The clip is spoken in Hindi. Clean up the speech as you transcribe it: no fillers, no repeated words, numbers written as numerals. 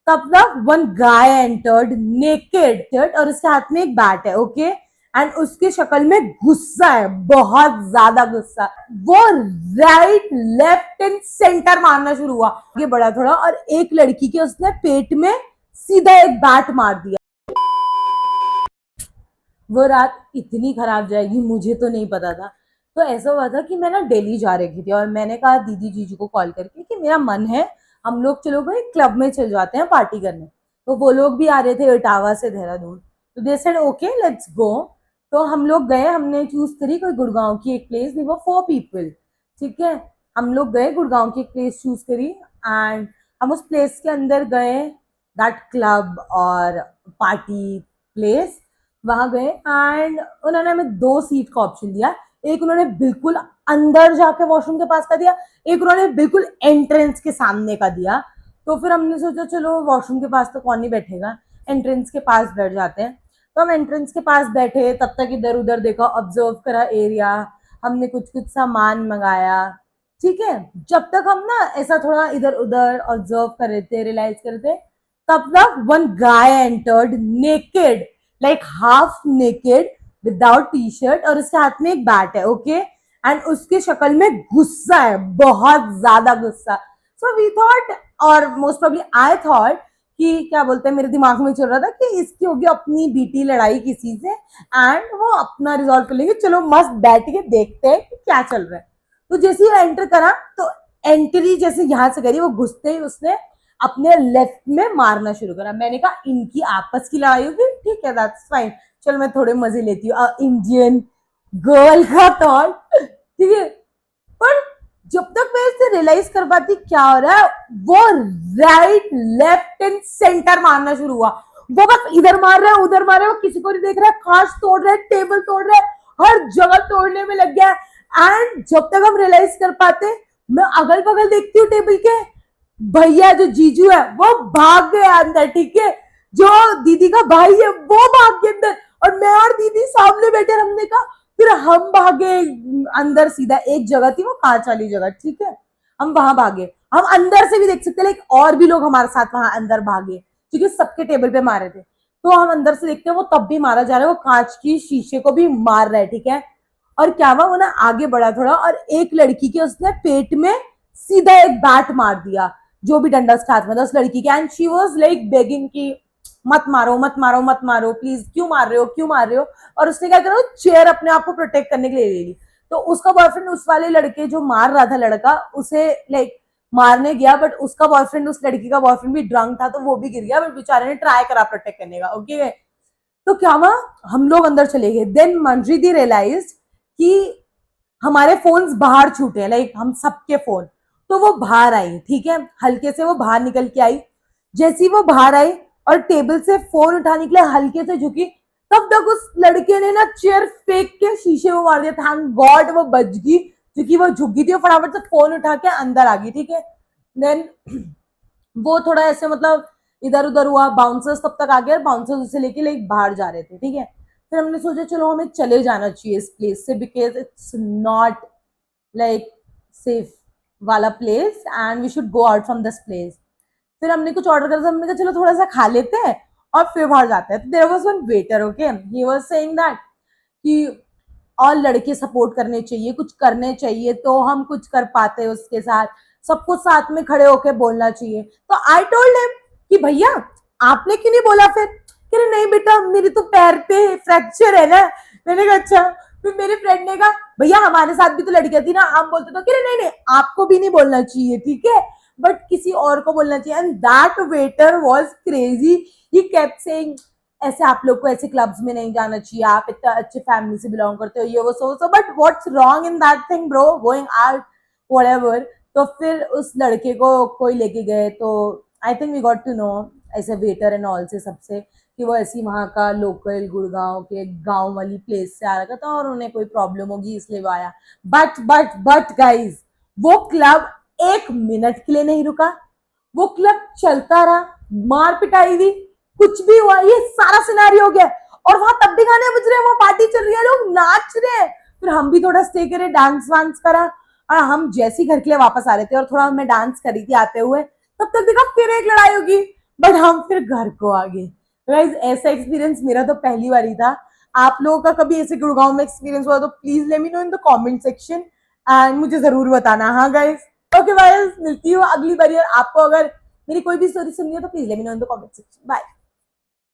तब तक वन गाय एंटर्ड नेकेड और उसके हाथ में एक बैट है, ओके, एंड उसकी शक्ल में गुस्सा है, बहुत ज्यादा गुस्सा। वो राइट लेफ्ट एंड सेंटर मारना शुरू हुआ, आगे बढ़ा थोड़ा और एक लड़की के उसने पेट में सीधा एक बैट मार दिया। वो रात इतनी खराब जाएगी मुझे तो नहीं पता था। तो ऐसा हुआ था कि मैं ना दिल्ली जा रही थी और मैंने कहा दीदी जीजू को कॉल करके कि मेरा मन है हम लोग चलो भाई क्लब में चल जाते हैं पार्टी करने। तो वो लोग भी आ रहे थे इटावा से देहरादून, तो they said okay let's go. तो हम लोग गए, हमने चूज करी कोई गुड़गांव की एक प्लेस, वी वर 4 पीपल, ठीक है। हम लोग गए गुड़गांव की एक प्लेस चूज करी एंड हम उस प्लेस के अंदर गए, दैट क्लब और पार्टी प्लेस। वहां गए एंड उन्होंने हमें 2 सीट का ऑप्शन दिया। एक उन्होंने बिल्कुल अंदर जाके वॉशरूम के पास का दिया, एक उन्होंने बिल्कुल एंट्रेंस के सामने का दिया। तो फिर हमने सोचा चलो वॉशरूम के पास तो कौन नहीं बैठेगा, एंट्रेंस के पास बैठ जाते हैं। तो हम एंट्रेंस के पास बैठे, तब तक इधर उधर देखा, ऑब्जर्व करा एरिया, हमने कुछ कुछ सामान मंगाया, ठीक है। जब तक हम ना ऐसा थोड़ा इधर उधर ऑब्जर्व कर रहे थे, रियलाइज कर रहे थे, तब तक one guy entered naked, like half naked without T shirt और उसके हाथ में एक बैट है, ओके, एंड उसकी शक्ल में गुस्सा है, बहुत ज्यादा गुस्सा। सो वी थॉट, और मोस्ट प्रोबेबली आई थॉट कि क्या बोलते हैं, मेरे दिमाग में चल रहा था कि इसकी होगी अपनी बीटी लड़ाई किसी से एंड वो अपना रिजॉल्व कर लेंगे, चलो मस्त बैठ के देखते हैं कि क्या चल रहा है। तो जैसे ही एंटर करा तो एंट्री जैसे यहाँ से करी, वो घुसते ही उसने अपने लेफ्ट में मारना शुरू करा। मैंने कहा इनकी आपस की लड़ाई होगी, ठीक है दैट्स फाइन, चलो मैं थोड़े मजे लेती हूँ इंडियन गर्ल का थॉट, ठीक है। पर जब तक मैं इसे रियलाइज कर पाती क्या हो रहा है, वो राइट लेफ्ट एंड सेंटर मारना शुरू हुआ। वो बस इधर मार रहा है उधर मार रहा है, वो किसी को नहीं देख रहा है, कांच तोड़ रहा है, टेबल तोड़ रहा है, हर जगह तोड़ने में लग गया। एंड जब तक हम रियलाइज कर पाते, मैं अगल बगल देखती हूँ टेबल के, भैया जो जीजू है वो भाग गए अंदर, ठीक है, जो दीदी का भाई है वो भाग गए अंदर, और मैं और दीदी सामने बैठे। हमने कहा, फिर हम भागे अंदर, सीधा एक जगह थी वो कांच वाली जगह, ठीक है, हम वहां भागे। हम अंदर से भी देख सकते, लाइक और भी लोग हमारे साथ वहां अंदर भागे क्योंकि सबके टेबल पे मारे थे। तो हम अंदर से देखते हैं वो तब भी मारा जा रहा है, वो कांच की शीशे को भी मार रहा है, ठीक है। और क्या हुआ, वो ना आगे बढ़ा थोड़ा और एक लड़की के उसने पेट में सीधा एक बैट मार दिया, जो भी डंडा उसके हाथ में था उस लड़की के, and she was like begging की मत मारो मत मारो मत मारो प्लीज, क्यों मार रहे हो क्यों मार रहे हो। और उसने क्या करा, चेयर अपने आप को प्रोटेक्ट करने के लिए ले ली। तो उसका बॉयफ्रेंड उस वाले लड़के जो मार रहा था लड़का, उसे लाइक मारने गया, बट उसका बॉयफ्रेंड, उस लड़की का बॉयफ्रेंड भी ड्रंक था तो वो भी गिर गया, बट बेचारे ने ट्राई करा प्रोटेक्ट करने का, ओके। तो क्या हुआ, हम लोग अंदर चले गए। देन मंजरी दी रियलाइज कि हमारे फोन्स बाहर छूटे, लाइक हम सबके फोन। तो वो बाहर आई, ठीक है, हल्के से वो बाहर निकल के आई। जैसी वो बाहर आई और टेबल से फोन उठाने के लिए हल्के से झुकी, तब तक उस लड़के ने ना चेयर फेंक के शीशे में मार दिया। थैंक गॉड वो बच गई, क्योंकि वो झुक गई थी, वो फटाफट से फोन उठा के अंदर आ गई, ठीक है। देन वो थोड़ा ऐसे मतलब इधर उधर हुआ, बाउंसर्स तब तक आ गए, बाउंसर्स उसे लेके लाइक बाहर जा रहे थे, ठीक है। फिर हमने सोचा चलो हमें चले जाना चाहिए इस प्लेस से, because it's not like safe वाला place and we should go out from this place. फिर हमने कुछ ऑर्डर करा था, हमने कहा चलो थोड़ा सा खा लेते हैं और फिर बाहर जाते हैं। तो there was one waiter, okay, he was saying that कि और लड़के सपोर्ट करने चाहिए, कुछ करने चाहिए तो हम कुछ कर पाते हैं उसके साथ, सबको साथ में खड़े होकर बोलना चाहिए। तो आई टोल्ड हिम कि भैया आपने क्यों नहीं बोला फिर, कह रहे नहीं बेटा मेरे तो पैर पे फ्रैक्चर है ना। मैंने कहा अच्छा। फिर मेरे फ्रेंड ने कहा भैया हमारे साथ भी तो लड़कियां थी ना, हम बोलते तो, कह रहे नहीं नहीं आपको भी नहीं बोलना चाहिए, ठीक है, बट किसी और को बोलना चाहिए। And that waiter was crazy, he kept saying ऐसे आप लोग को ऐसे क्लब्स में नहीं जाना चाहिए, आप इतना अच्छे फैमिली से बिलोंग करते हो, ये वो so but what's wrong in that thing bro, going out whatever. तो फिर उस लड़के को कोई लेके गए, तो I think we got to know ऐसे वेटर एंड ऑल से सबसे कि वो ऐसी वहाँ का लोकल गुड़गांव के गांव वाली प्लेस से आ रखा था और उन्हें कोई प्रॉब्लम होगी इसलिए वो आया। बट गाइज वो क्लब 1 मिनट के लिए नहीं रुका, वो क्लब चलता रहा, मार पिटाई हुई, कुछ भी हुआ, ये सारा सिनेरियो हो गया। और वहां तब भी गाने बज रहे हैं, वहां पार्टी चल रही है, लोग नाच रहे हैं। फिर हम भी थोड़ा स्टे करे, डांस वांस करा, और हम जैसे ही घर के लिए वापस आ रहे थे और थोड़ा मैं डांस करी थी आते हुए, तब तक देखा फिर एक लड़ाई होगी। बट हम फिर घर को आ गए। गाइज ऐसा एक्सपीरियंस मेरा तो पहली बार ही था। आप लोगों का कभी ऐसे गुड़गांव में एक्सपीरियंस हुआ तो please let me know in the comment section and मुझे जरूर बताना। हाँ गाइज, ओके गाइज, मिलती हूँ अगली बार। आपको अगर मेरी कोई भी स्टोरी सुननी हो तो please let me know in the comment section. Bye.